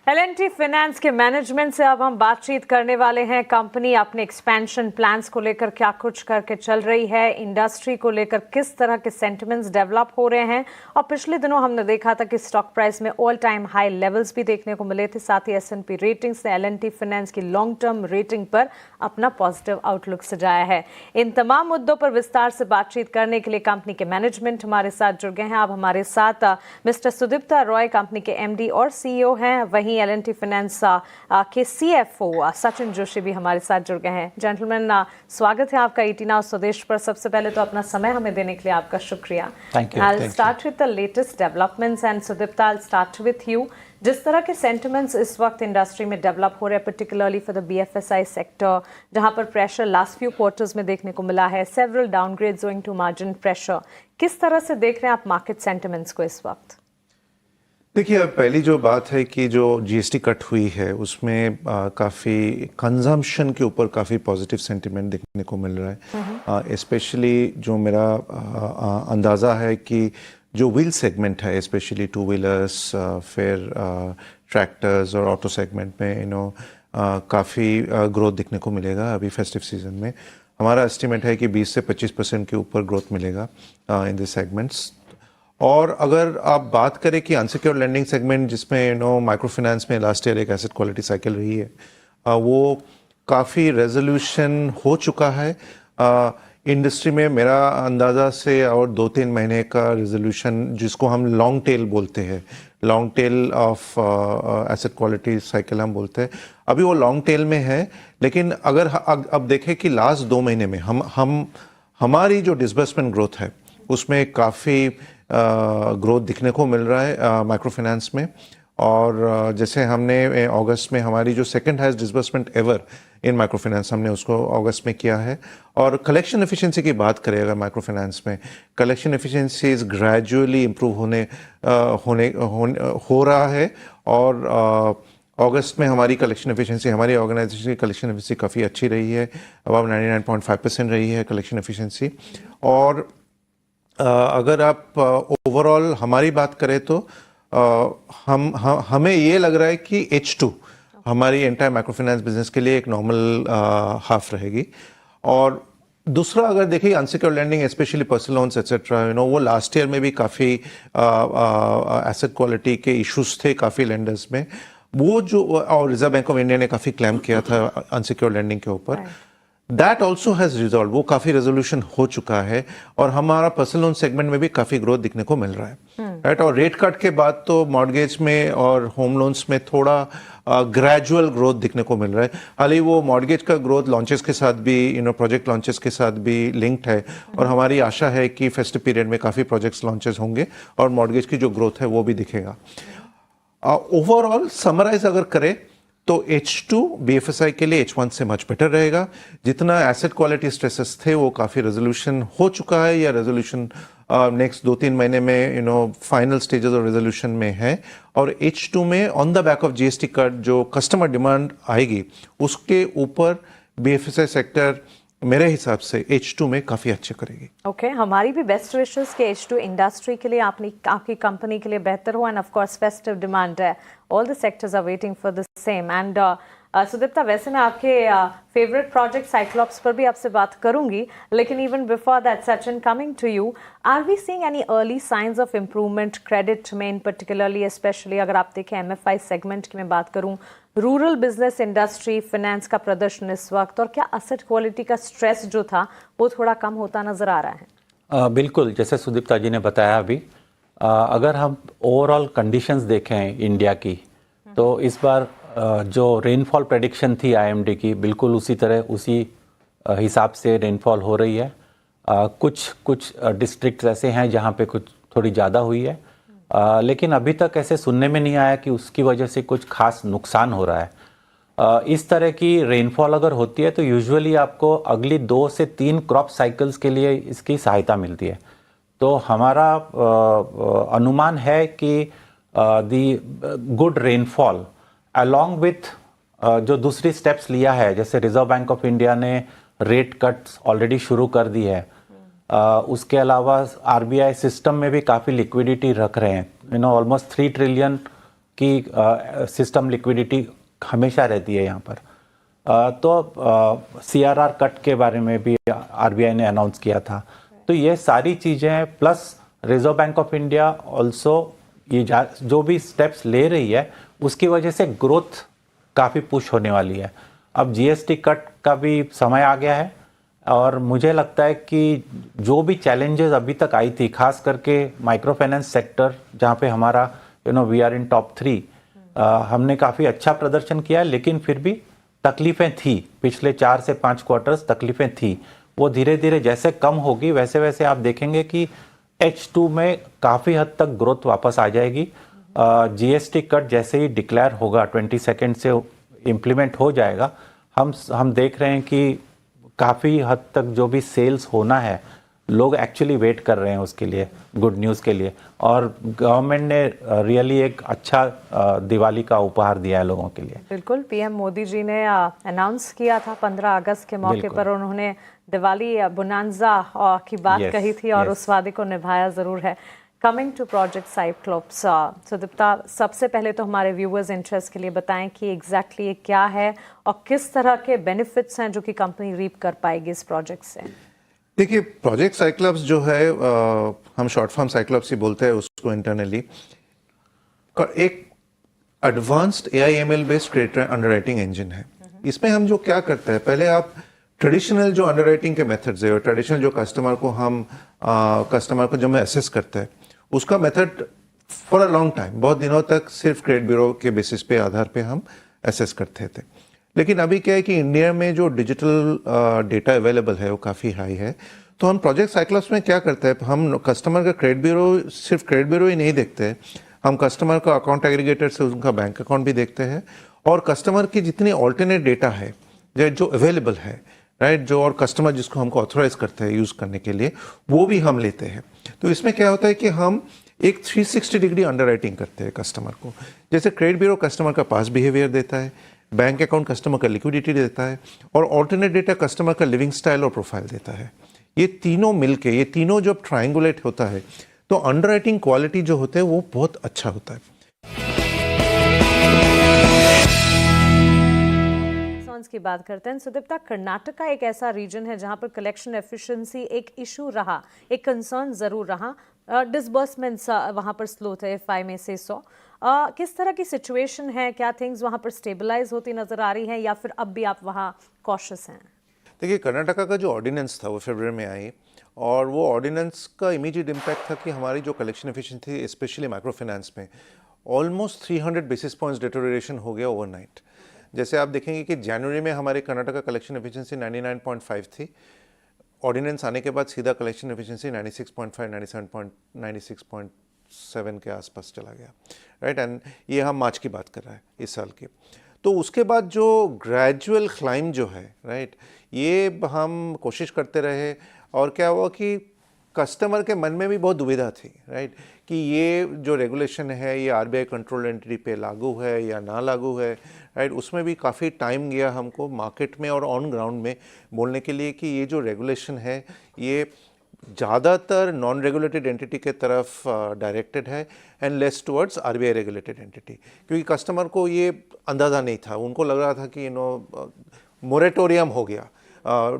L&T finance के management से अब हम बातचीत करने वाले हैं। कंपनी अपने एक्सपेंशन प्लान्स को लेकर क्या कुछ करके चल रही है, इंडस्ट्री को लेकर किस तरह के सेंटिमेंट्स डेवलप हो रहे हैं। और पिछले दिनों हमने देखा था कि स्टॉक प्राइस में ऑल टाइम हाई लेवल्स भी देखने को मिले थे। साथ ही S&P रेटिंग्स ने L&T फाइनेंस की लॉन्ग टर्म रेटिंग पर अपना पॉजिटिव आउटलुक सजाया है। इन तमाम मुद्दों पर विस्तार से बातचीत करने के लिए कंपनी के मैनेजमेंट हमारे साथ जुड़ गए हैं। अब हमारे साथ मिस्टर सुदीप्ता रॉय कंपनी के MD और CEO हैं। वहीं L&T फाइनेंस के CFO सचिन जोशी भी हमारे साथ जुड़ गए हैं। जेंटलमैन, स्वागत है आपका ET Now स्वदेश पर। सबसे पहले तो अपना समय हमें देने के लिए आपका शुक्रिया। Thank you. I'll start with the latest developments and Sudipta, I'll start with you. जिस तरह के सेंटिमेंट्स इस वक्त इंडस्ट्री में डेवलप हो रहे हैं, particularly for the BFSI sector, जहां पर प्रेशर लास्ट फ्यू क्वार्टर्स में देखने को मिला है, several downgrades owing to margin pressure, किस तरह से देख रहे हैं आप मार्केट सेंटिमेंट्स को इस वक्त? देखिए, अब पहली जो बात है कि जो GST कट हुई है उसमें काफ़ी कंजम्पशन के ऊपर काफ़ी पॉजिटिव सेंटिमेंट देखने को मिल रहा है। स्पेशली जो मेरा अंदाज़ा है कि जो व्हील सेगमेंट है, स्पेशली टू व्हीलर्स, फिर ट्रैक्टर्स और ऑटो सेगमेंट में काफ़ी ग्रोथ देखने को मिलेगा अभी फेस्टिव सीजन में। हमारा एस्टिमेट है कि 20 से 25% के ऊपर ग्रोथ मिलेगा इन दिस सेगमेंट्स। और अगर आप बात करें कि अनसिक्योर्ड लेंडिंग सेगमेंट, जिसमें माइक्रो फाइनेंस में लास्ट ईयर एक एसेट क्वालिटी साइकिल रही है, वो काफ़ी रेजोल्यूशन हो चुका है इंडस्ट्री में। मेरा अंदाज़ा से और 2-3 महीने का रेजोल्यूशन, जिसको हम लॉन्ग टेल बोलते हैं, long tail of asset quality cycle हम बोलते हैं, अभी वो लॉन्ग टेल में है। लेकिन अगर अब देखें कि लास्ट 2 महीने में हमारी जो डिसबर्समेंट ग्रोथ है उसमें काफ़ी ग्रोथ दिखने को मिल रहा है माइक्रो फाइनेंस में। और जैसे हमने अगस्त में हमारी जो second highest disbursement ever in micro finance, हमने उसको अगस्त में किया है। और कलेक्शन एफिशिएंसी की बात करें अगर माइक्रो फाइनेंस में, कलेक्शन एफिशिएंसी ग्रेजुअली इम्प्रूव हो रहा है। और अगस्त में हमारी कलेक्शन एफिशिएंसी, हमारी ऑर्गेनाइजेशन की कलेक्शन एफिशिएंसी काफ़ी अच्छी रही है, अबाव 99.5% रही है कलेक्शन एफिशिएंसी। और अगर आप ओवरऑल हमारी बात करें तो हमें ये लग रहा है कि H2 हमारी एंटायर माइक्रो फाइनेंस बिजनेस के लिए एक नॉर्मल हाफ रहेगी। और दूसरा अगर देखिए unsecured lending, specially personal loans etcetera, वो लास्ट ईयर में भी काफ़ी एसेट क्वालिटी के इश्यूज थे काफ़ी लेंडर्स में। वो जो, और रिजर्व बैंक ऑफ इंडिया ने काफ़ी क्लेम किया था अनसिक्योर्ड लेंडिंग के ऊपर, दैट ऑल्सो हैज़ रिजॉल्व, वो काफ़ी रेजोल्यूशन हो चुका है। और हमारा पर्सनल लोन सेगमेंट में भी काफ़ी ग्रोथ दिखने को मिल रहा है, राइट। और रेट कट के बाद तो मॉर्गेज में और होम लोन्स में थोड़ा ग्रेजुअल ग्रोथ दिखने को मिल रहा है। हालांकि वो मॉर्गेज का ग्रोथ लॉन्चेस के साथ भी, प्रोजेक्ट लॉन्चेस के साथ भी लिंक्ड है। और हमारी आशा है कि फेस्टिव पीरियड में काफ़ी प्रोजेक्ट्स लॉन्चेस होंगे और मॉर्गेज की जो ग्रोथ है वो भी दिखेगा। ओवरऑल समराइज अगर करें तो H2 BFSI के लिए H1 से मच बेटर रहेगा। जितना एसेट क्वालिटी स्ट्रेसेस थे वो काफ़ी रेजोल्यूशन हो चुका है, या रेजोल्यूशन नेक्स्ट 2-3 महीने में फाइनल स्टेजेस ऑफ रेजोल्यूशन में है। और H2 में on the back of GST cut जो कस्टमर डिमांड आएगी उसके ऊपर BFSI सेक्टर मेरे हिसाब से H2 में काफ़ी अच्छे करेगी। ओके, हमारी भी बेस्ट विशेस के H2 इंडस्ट्री के लिए, आपकी कंपनी के लिए बेहतर हो। And of course festive demand है, all the sectors are waiting for the same. And Sudipta, वैसे मैं आपके फेवरेट प्रोजेक्ट साइक्लॉप्स पर भी आपसे बात करूंगी, लेकिन even before that Sachin, coming to you, are we seeing any early signs of improvement credit में, इन पर्टिकुलरली स्पेशली अगर आप देखें MFI सेगमेंट की मैं बात करूं, रूरल बिजनेस इंडस्ट्री फाइनेंस का प्रदर्शन इस वक्त, और क्या एसेट क्वालिटी का स्ट्रेस जो था वो थोड़ा कम होता नजर आ रहा है? बिल्कुल, जैसे सुदीप्ता जी ने बताया अभी, अगर हम ओवरऑल कंडीशंस देखें इंडिया की, तो इस बार जो रेनफॉल प्रेडिक्शन थी IMD की, बिल्कुल उसी तरह उसी हिसाब से रेनफॉल हो रही है। कुछ डिस्ट्रिक्ट ऐसे हैं जहाँ पे कुछ थोड़ी ज़्यादा हुई है, लेकिन अभी तक ऐसे सुनने में नहीं आया कि उसकी वजह से कुछ खास नुकसान हो रहा है। इस तरह की रेनफॉल अगर होती है तो यूजुअली आपको अगली 2 से 3 क्रॉप साइकिल्स के लिए इसकी सहायता मिलती है। तो हमारा अनुमान है कि दी गुड रेनफॉल अलॉन्ग विथ जो दूसरी स्टेप्स लिया है, जैसे रिजर्व बैंक ऑफ इंडिया ने रेट कट्स ऑलरेडी शुरू कर दी है, उसके अलावा RBI सिस्टम में भी काफ़ी लिक्विडिटी रख रहे हैं, ऑलमोस्ट 3 ट्रिलियन कि सिस्टम लिक्विडिटी हमेशा रहती है यहाँ पर। तो CRR कट के बारे में भी RBI ने अनाउंस किया था। तो ये सारी चीज़ें plus reserve bank of India also ये जो भी स्टेप्स ले रही है उसकी वजह से ग्रोथ काफ़ी पुश होने वाली है। अब GST कट का भी समय आ गया है और मुझे लगता है कि जो भी चैलेंजेस अभी तक आई थी, खास करके माइक्रो फाइनेंस सेक्टर जहाँ पे हमारा वी आर इन टॉप 3, हमने काफ़ी अच्छा प्रदर्शन किया है, लेकिन फिर भी तकलीफ़ें थी। पिछले 4 से 5 क्वार्टर्स तकलीफ़ें थी। वो धीरे धीरे जैसे कम होगी वैसे वैसे आप देखेंगे कि H2 में काफ़ी हद तक ग्रोथ वापस आ जाएगी। GST कट जैसे ही डिक्लेयर होगा 22 से इम्प्लीमेंट हो जाएगा, हम देख रहे हैं कि काफ़ी हद तक जो भी सेल्स होना है लोग एक्चुअली वेट कर रहे हैं उसके लिए, गुड न्यूज़ के लिए। और गवर्नमेंट ने रियली एक अच्छा दिवाली का उपहार दिया है लोगों के लिए। बिल्कुल, PM मोदी जी ने अनाउंस किया था 15 अगस्त के मौके पर, उन्होंने दिवाली बोनांजा की बात कही थी और उस वादे को निभाया ज़रूर है। Coming to project Cyclops, Sudipta, सबसे पहले तो हमारे व्यूअर्स इंटरेस्ट के लिए बताएं कि एग्जैक्टली ये क्या है और किस तरह के बेनिफिट्स हैं जो कि कंपनी रीप कर पाएगी इस प्रोजेक्ट से। देखिए, प्रोजेक्ट साइक्लोप्स जो है, हम शॉर्ट फॉर्म साइक्लोप्स ही बोलते हैं उसको इंटरनली, एक advanced AI/ML based credit underwriting engine है। इसमें हम जो क्या करते हैं, पहले आप ट्रेडिशनल जो अंडरराइटिंग के मेथड्स है और ट्रेडिशनल जो कस्टमर को जब हम असेस करते हैं उसका method for a long time, बहुत दिनों तक सिर्फ क्रेडिट ब्यूरो के बेसिस पे आधार पे हम असेस करते थे। लेकिन अभी क्या है कि इंडिया में जो डिजिटल डेटा अवेलेबल है वो काफ़ी हाई है। तो हम प्रोजेक्ट साइक्लोप्स में क्या करते हैं, हम कस्टमर का क्रेडिट ब्यूरो, सिर्फ क्रेडिट ब्यूरो ही नहीं देखते हैं, हम कस्टमर का अकाउंट एग्रीगेटर से उनका बैंक अकाउंट भी देखते हैं और कस्टमर की जितनी ऑल्टरनेट डेटा है जो अवेलेबल है, राइट, जो और कस्टमर जिसको हमको ऑथोराइज करते हैं यूज़ करने के लिए, वो भी हम लेते हैं। तो इसमें क्या होता है कि हम एक 360 डिग्री अंडरराइटिंग करते हैं कस्टमर को। जैसे क्रेडिट ब्यूरो कस्टमर का पास बिहेवियर देता है, बैंक अकाउंट कस्टमर का लिक्विडिटी देता है और ऑल्टरनेट डेटा कस्टमर का लिविंग स्टाइल और प्रोफाइल देता है। ये तीनों मिलके, ये तीनों जब ट्रायंगुलेट होता है तो अंडरराइटिंग क्वालिटी जो होता है वो बहुत अच्छा होता है। की बात करते हैं सुदीप्ता, कर्नाटका एक ऐसा रीजन है जहां पर कलेक्शन एफिशिएंसी एक इशू रहा, एक कंसर्न जरूर रहा। डिसबर्समेंट्स वहां पर स्लो थे, FI में से 100। किस तरह की सिचुएशन है, क्या थिंग्स वहां पर स्टेबलाइज होती नजर आ रही हैं या फिर अब भी आप वहां कॉशियस हैं? देखिए, कर्नाटका का जो ऑर्डिनेंस था वो फरवरी में आई और वो ऑर्डिनेंस का इमीडिएट इम्पैक्ट था कि हमारी जो कलेक्शन एफिशिएंसी थी स्पेशली माइक्रो फाइनेंस में ऑलमोस्ट 300 बेसिस पॉइंट्स डिटोरिएशन हो गया ओवरनाइट। जैसे आप देखेंगे कि जनवरी में हमारे कर्नाटका कलेक्शन एफिशिएंसी 99.5 थी, ऑर्डिनेंस आने के बाद सीधा कलेक्शन एफिशिएंसी 96.5, 96.7 के आसपास चला गया, राइट। एंड ये हम मार्च की बात कर रहे हैं इस साल की। तो उसके बाद जो ग्रेजुअल क्लाइम जो है, राइट, ये हम कोशिश करते रहे और क्या हुआ कि कस्टमर के मन में भी बहुत दुविधा थी, राइट, कि ये जो रेगुलेशन है ये RBI कंट्रोल एंटिटी पे लागू है या ना लागू है, राइट। उसमें भी काफ़ी टाइम गया हमको मार्केट में और ऑन ग्राउंड में बोलने के लिए कि ये जो रेगुलेशन है ये ज़्यादातर नॉन रेगुलेटेड एंटिटी के तरफ डायरेक्टेड है and less towards RBI regulated entity, क्योंकि कस्टमर को ये अंदाज़ा नहीं था, उनको लग रहा था कि मोरेटोरियम हो गया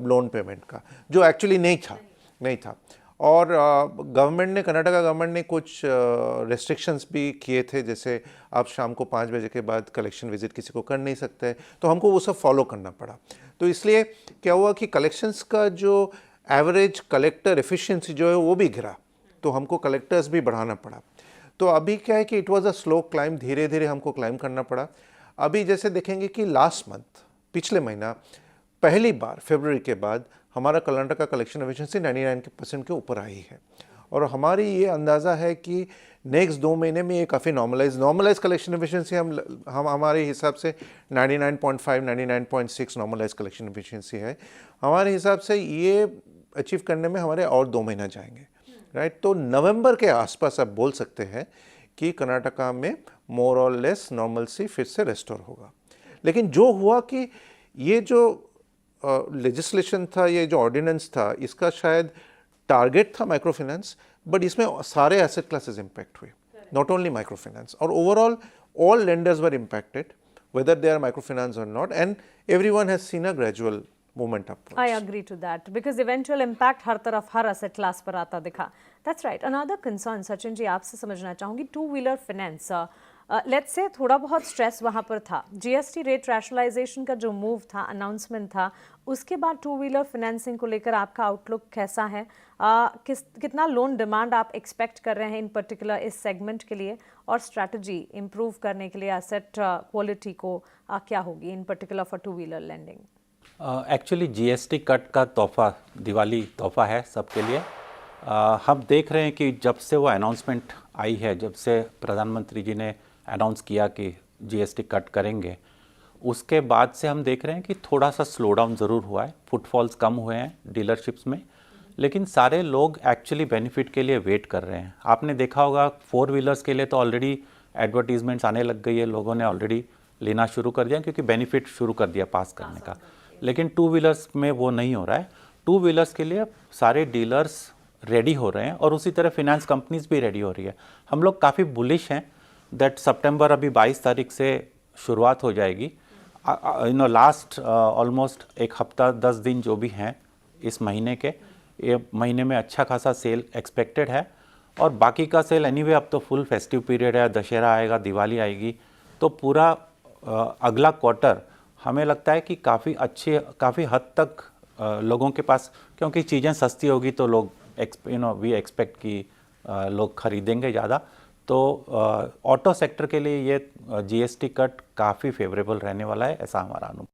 लोन पेमेंट का, जो एक्चुअली नहीं था। और गवर्नमेंट ने, कर्नाटका गवर्नमेंट ने कुछ रेस्ट्रिक्शंस भी किए थे, जैसे आप शाम को 5 बजे के बाद कलेक्शन विजिट किसी को कर नहीं सकते, तो हमको वो सब फॉलो करना पड़ा। तो इसलिए क्या हुआ कि कलेक्शंस का जो एवरेज कलेक्टर एफिशिएंसी जो है वो भी गिरा, तो हमको कलेक्टर्स भी बढ़ाना पड़ा। तो अभी क्या है कि it was a slow climb, धीरे धीरे हमको क्लाइम करना पड़ा। अभी जैसे देखेंगे कि लास्ट मंथ, पिछले महीना, पहली बार फरवरी के बाद हमारा कर्नाटका कलेक्शन एफिशिएंसी 99% के ऊपर आई है और हमारी ये अंदाज़ा है कि नेक्स्ट 2 महीने में ये काफ़ी नॉर्मलाइज कलेक्शन एफिशिएंसी हम हमारे हिसाब से 99.5, 99.6 नॉर्मलाइज कलेक्शन एफिशिएंसी है। हमारे हिसाब से ये अचीव करने में हमारे और 2 महीना जाएंगे, राइट। तो नवंबर के आसपास आप बोल सकते हैं कि कर्नाटका में मोर और लेस नॉर्मलसी फिर से रेस्टोर होगा। लेकिन जो हुआ कि ये जो लेजिस्लेशन था, ये जो ऑर्डिनेंस था, इसका शायद टारगेट था माइक्रो फाइनेंस, बट इसमें सारे एसेट क्लासेस इम्पैक्ट हुए, नॉट ओनली माइक्रो फाइनेंस। और overall all lenders were impacted, whether they are microfinance or not, and everyone has seen a gradual movement upwards. I agree to that because eventual impact हर तरफ हर asset class पर आता दिखा. That's right. Another concern, Sachin जी आपसे समझना चाहूँगी, two wheeler finance. Let's say थोड़ा बहुत stress वहाँ पर था. जीएसटी रेट रैशनलाइजेशन का जो मूव था, अनाउंसमेंट था, उसके बाद टू व्हीलर फाइनेंसिंग को लेकर आपका आउटलुक कैसा है? कितना लोन डिमांड आप एक्सपेक्ट कर रहे हैं इन पर्टिकुलर इस सेगमेंट के लिए, और स्ट्रैटेजी इंप्रूव करने के लिए एसेट क्वालिटी को क्या होगी इन particular for two wheeler lending? Actually GST cut का तोहफा, दिवाली तोहफा है सबके लिए. हम देख रहे हैं कि जब से वो अनाउंसमेंट आई है, जब से प्रधानमंत्री जी ने अनाउंस किया कि जीएसटी कट करेंगे, उसके बाद से हम देख रहे हैं कि थोड़ा सा स्लो डाउन ज़रूर हुआ है. फुटफॉल्स कम हुए हैं डीलरशिप्स में, लेकिन सारे लोग एक्चुअली बेनिफिट के लिए वेट कर रहे हैं. आपने देखा होगा 4 व्हीलर्स के लिए तो ऑलरेडी एडवर्टीजमेंट्स आने लग गई है, लोगों ने ऑलरेडी लेना शुरू कर दिया क्योंकि बेनिफिट शुरू कर दिया पास करने का. लेकिन टू व्हीलर्स में वो नहीं हो रहा है. टू व्हीलर्स के लिए सारे डीलर्स रेडी हो रहे हैं और उसी तरह फिनेंस कंपनीज भी रेडी हो रही है. हम लोग काफ़ी बुलिश हैं दैट सितंबर अभी 22 तारीख से शुरुआत हो जाएगी. लास्ट ऑलमोस्ट एक हफ्ता 10 दिन जो भी हैं इस महीने के, ये महीने में अच्छा खासा सेल एक्सपेक्टेड है. और बाकी का सेल एनीवे अब तो फुल फेस्टिव पीरियड है, दशहरा आएगा, दिवाली आएगी, तो पूरा अगला क्वार्टर हमें लगता है कि काफ़ी हद तक लोगों के पास, क्योंकि चीज़ें सस्ती होगी तो लोग वी एक्सपेक्ट कि लोग खरीदेंगे ज़्यादा. तो ऑटो सेक्टर के लिए ये जीएसटी कट काफ़ी फेवरेबल रहने वाला है, ऐसा हमारा अनुभव.